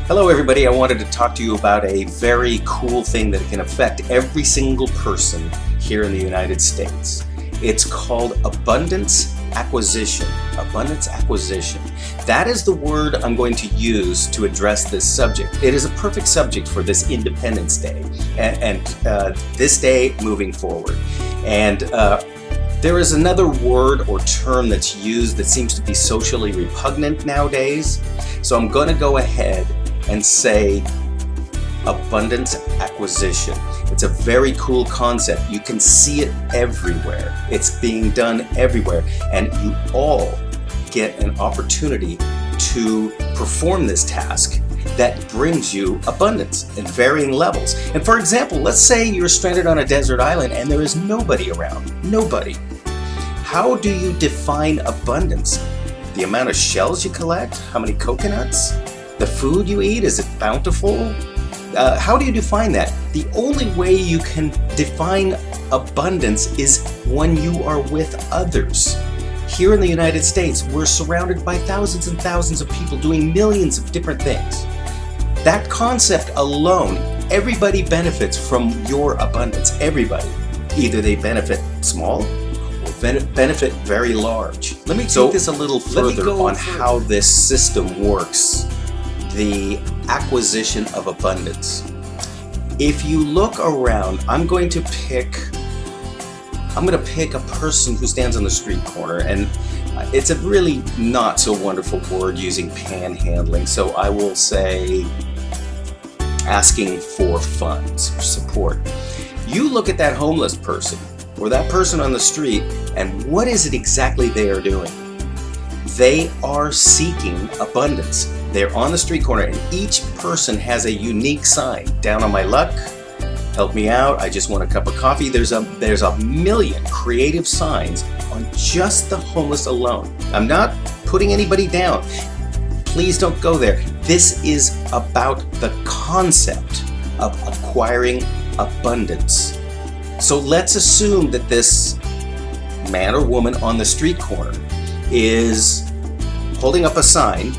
Hello everybody, I wanted to talk to you about a very cool thing that can affect every single person here in the United States. It's called abundance acquisition. Abundance acquisition. That is the word I'm going to use to address this subject. It is a perfect subject for this Independence Day and this day moving forward. And there is another word or term that's used that seems to be socially repugnant nowadays. So I'm going to go ahead and say abundance acquisition. It's a very cool concept. You can see it everywhere. It's being done everywhere, and you all get an opportunity to perform this task that brings you abundance in varying levels. And for example, let's say you're stranded on a desert island and there is nobody around. Nobody. How do you define abundance? The amount of shells you collect? How many coconuts? The food you eat, is it bountiful? How do you define that? The only way you can define abundance is when you are with others. Here in the United States, we're surrounded by thousands and thousands of people doing millions of different things. That concept alone, everybody benefits from your abundance. Everybody. Either they benefit small or benefit very large. Let me take this a little further on how this system works. The acquisition of abundance. If you look around, I'm going to pick a person who stands on the street corner, and it's a really not so wonderful word using panhandling, so I will say asking for funds or support. You look at that homeless person or that person on the street, and what is it exactly they are doing? They are seeking abundance. They're on the street corner, and each person has a unique sign. Down on my luck, help me out, I just want a cup of coffee. There's a million creative signs on just the homeless alone. I'm not putting anybody down. Please don't go there. This is about the concept of acquiring abundance. So let's assume that this man or woman on the street corner is holding up a sign,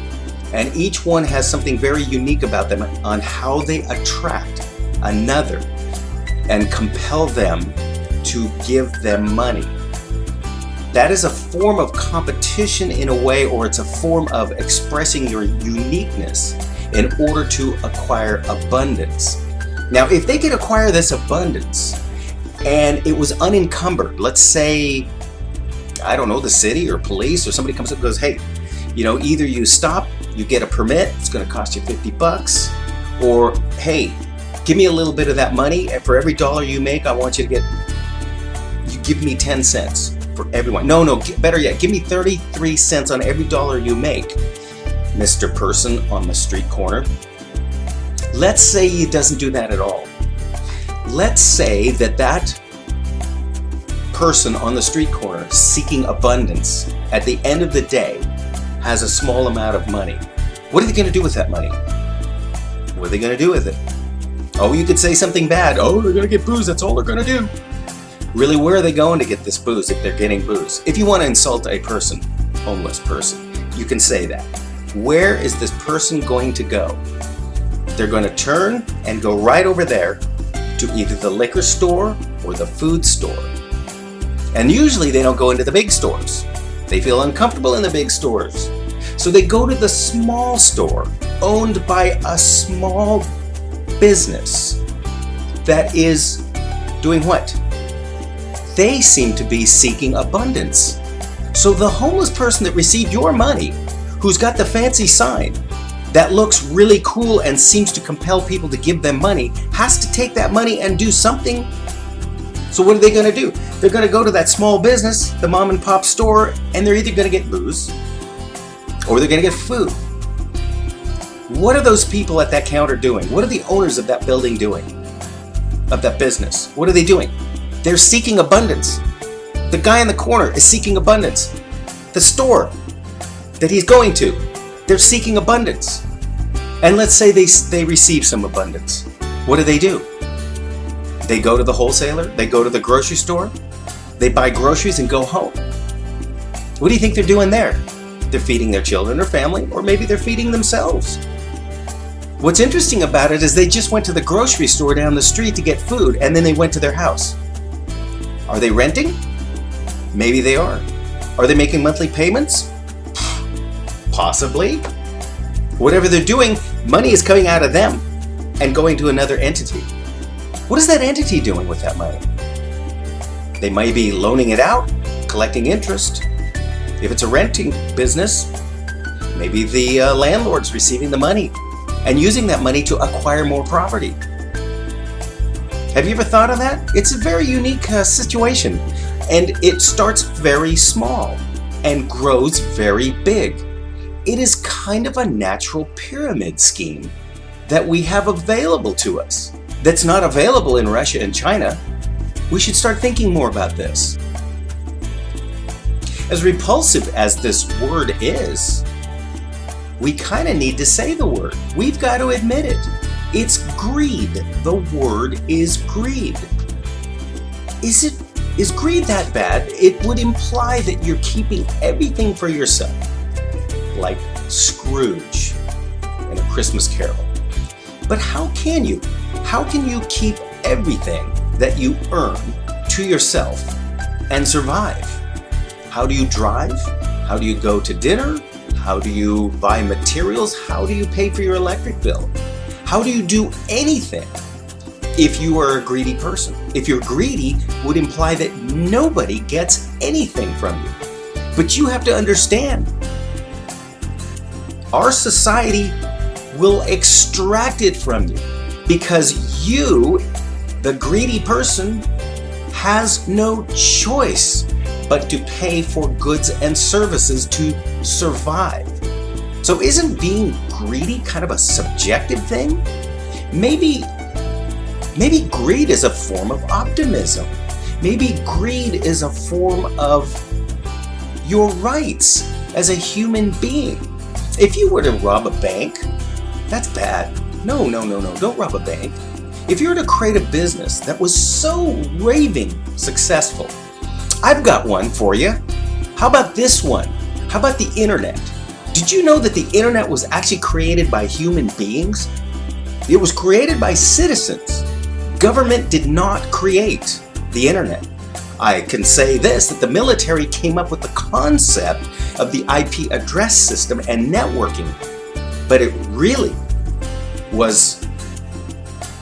and each one has something very unique about them on how they attract another and compel them to give them money. That is a form of competition in a way, or it's a form of expressing your uniqueness in order to acquire abundance. Now, if they could acquire this abundance and it was unencumbered, let's say, I don't know, the city or police or somebody comes up and goes, hey, either you stop, you get a permit, it's going to cost you $50, or hey, give me a little bit of that money, and for every dollar you make, I want you to give me 10 cents for everyone. No, better yet, give me 33 cents on every dollar you make, Mr. Person on the street corner. Let's say he doesn't do that at all. Let's say that person on the street corner seeking abundance at the end of the day has a small amount of money. What are they going to do with that money? What are they going to do with it? Oh, you could say something bad. Oh, they're going to get booze. That's all they're going to do. Really, where are they going to get this booze if they're getting booze? If you want to insult a person, homeless person, you can say that. Where is this person going to go? They're going to turn and go right over there to either the liquor store or the food store. And usually they don't go into the big stores. They feel uncomfortable in the big stores. So they go to the small store owned by a small business that is doing what? They seem to be seeking abundance. So the homeless person that received your money, who's got the fancy sign that looks really cool and seems to compel people to give them money, has to take that money and do something. So what are they going to do? They're going to go to that small business, the mom and pop store, and they're either going to get booze or they're going to get food. What are those people at that counter doing? What are the owners of that building doing? Of that business? What are they doing? They're seeking abundance. The guy in the corner is seeking abundance. The store that he's going to, they're seeking abundance. And let's say they receive some abundance. What do? They go to the wholesaler, they go to the grocery store, they buy groceries and go home. What do you think they're doing there? They're feeding their children or family, or maybe they're feeding themselves. What's interesting about it is they just went to the grocery store down the street to get food, and then they went to their house. Are they renting? Maybe they are. Are they making monthly payments? Possibly. Whatever they're doing, money is coming out of them and going to another entity. What is that entity doing with that money? They might be loaning it out, collecting interest. If it's a renting business, maybe the landlord's receiving the money and using that money to acquire more property. Have you ever thought of that? It's a very unique situation, and it starts very small and grows very big. It is kind of a natural pyramid scheme that we have available to us that's not available in Russia and China. We should start thinking more about this. As repulsive as this word is, we kind of need to say the word. We've got to admit it. It's greed. The word is greed. Is greed that bad? It would imply that you're keeping everything for yourself, like Scrooge in A Christmas Carol. But how can you? How can you keep everything that you earn to yourself and survive? How do you drive? How do you go to dinner? How do you buy materials? How do you pay for your electric bill? How do you do anything if you are a greedy person? If you're greedy, would imply that nobody gets anything from you. But you have to understand, our society will extract it from you because you, the greedy person, has no choice but to pay for goods and services to survive. So isn't being greedy kind of a subjective thing? Maybe greed is a form of optimism. Maybe greed is a form of your rights as a human being. If you were to rob a bank, that's bad. No, don't rob a bank. If you were to create a business that was so raving successful, I've got one for you. How about this one? How about the internet? Did you know that the internet was actually created by human beings? It was created by citizens. Government did not create the internet. I can say this, that the military came up with the concept of the IP address system and networking, but it really was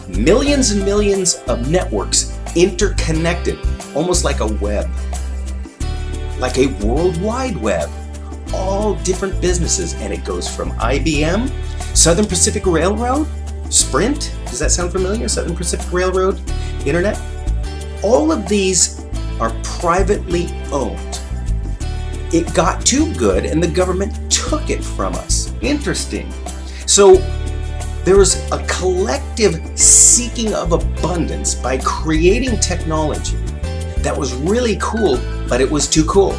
millions and millions of networks interconnected, almost like a web, like a worldwide web, all different businesses, and it goes from IBM, Southern Pacific Railroad, Sprint, does that sound familiar? Southern Pacific Railroad, Internet. All of these are privately owned. It got too good and the government took it from us. Interesting. So there was a collective seeking of abundance by creating technology that was really cool, but it was too cool.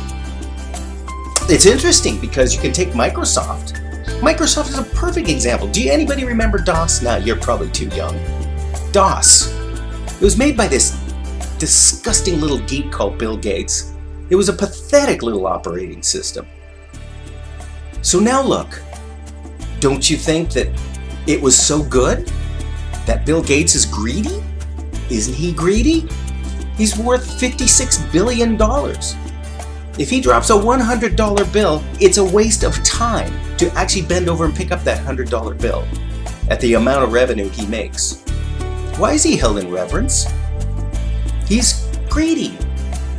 It's interesting because you can take Microsoft. Microsoft is a perfect example. Do anybody remember DOS? No, you're probably too young. DOS. It was made by this disgusting little geek called Bill Gates. It was a pathetic little operating system. So now look, don't you think that it was so good that Bill Gates is greedy? Isn't he greedy? He's worth $56 billion. If he drops a $100 bill, it's a waste of time to actually bend over and pick up that $100 bill at the amount of revenue he makes. Why is he held in reverence? He's greedy,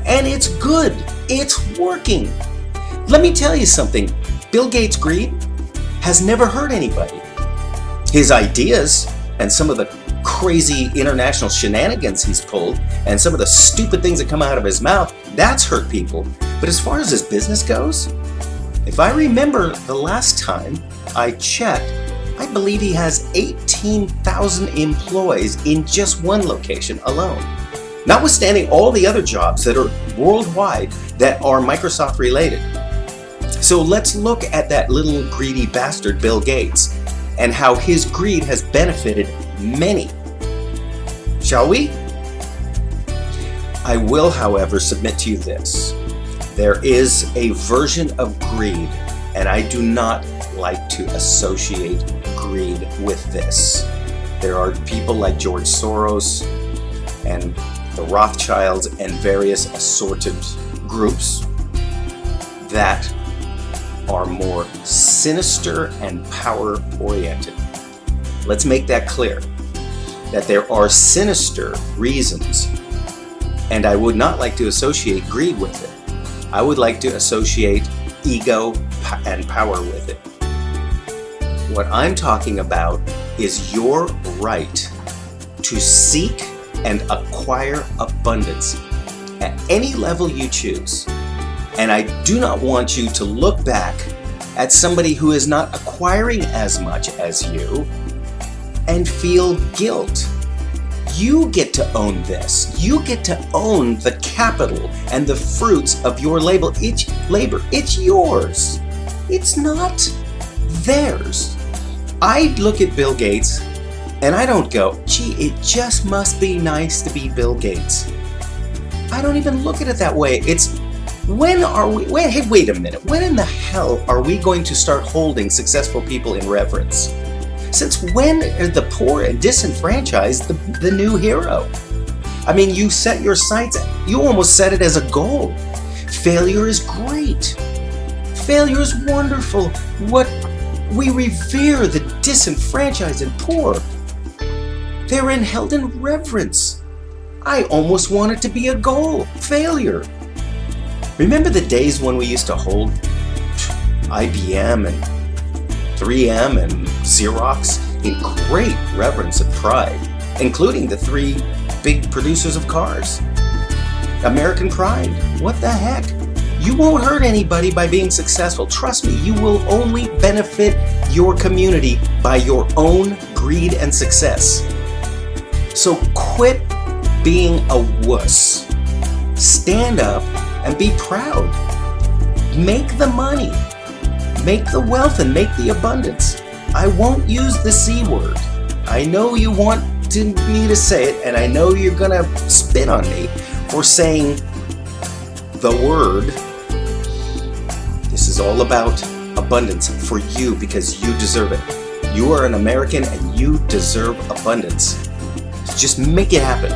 and it's good. It's working. Let me tell you something. Bill Gates' greed has never hurt anybody. His ideas and some of the crazy international shenanigans he's pulled and some of the stupid things that come out of his mouth, that's hurt people. But as far as his business goes, if I remember the last time I checked, I believe he has 18,000 employees in just one location alone. Notwithstanding all the other jobs that are worldwide that are Microsoft related. So let's look at that little greedy bastard Bill Gates and how his greed has benefited many. Shall we? I will, however, submit to you this. There is a version of greed, and I do not like to associate greed with this. There are people like George Soros and the Rothschilds and various assorted groups that are more sinister and power-oriented. Let's make that clear, that there are sinister reasons, and I would not like to associate greed with it. I would like to associate ego and power with it. What I'm talking about is your right to seek and acquire abundance at any level you choose. And I do not want you to look back at somebody who is not acquiring as much as you and feel guilt. You get to own this. You get to own the capital and the fruits of your labor. It's yours. It's not theirs. I look at Bill Gates and I don't go, gee, it just must be nice to be Bill Gates. I don't even look at it that way. It's hey, wait a minute. When in the hell are we going to start holding successful people in reverence? Since when are the poor and disenfranchised the new hero? I mean, you set your sights, you almost set it as a goal. Failure is great. Failure is wonderful. We revere the disenfranchised and poor. They're held in reverence. I almost want it to be a goal. Failure. Remember the days when we used to hold IBM and 3M and Xerox in great reverence and pride, including the three big producers of cars. American pride. What the heck? You won't hurt anybody by being successful. Trust me, you will only benefit your community by your own greed and success. So quit being a wuss. Stand up and be proud. Make the money. Make the wealth and make the abundance. I won't use the C word. I know you want me to say it, and I know you're gonna spit on me for saying the word. This is all about abundance for you because you deserve it. You are an American and you deserve abundance. So just make it happen.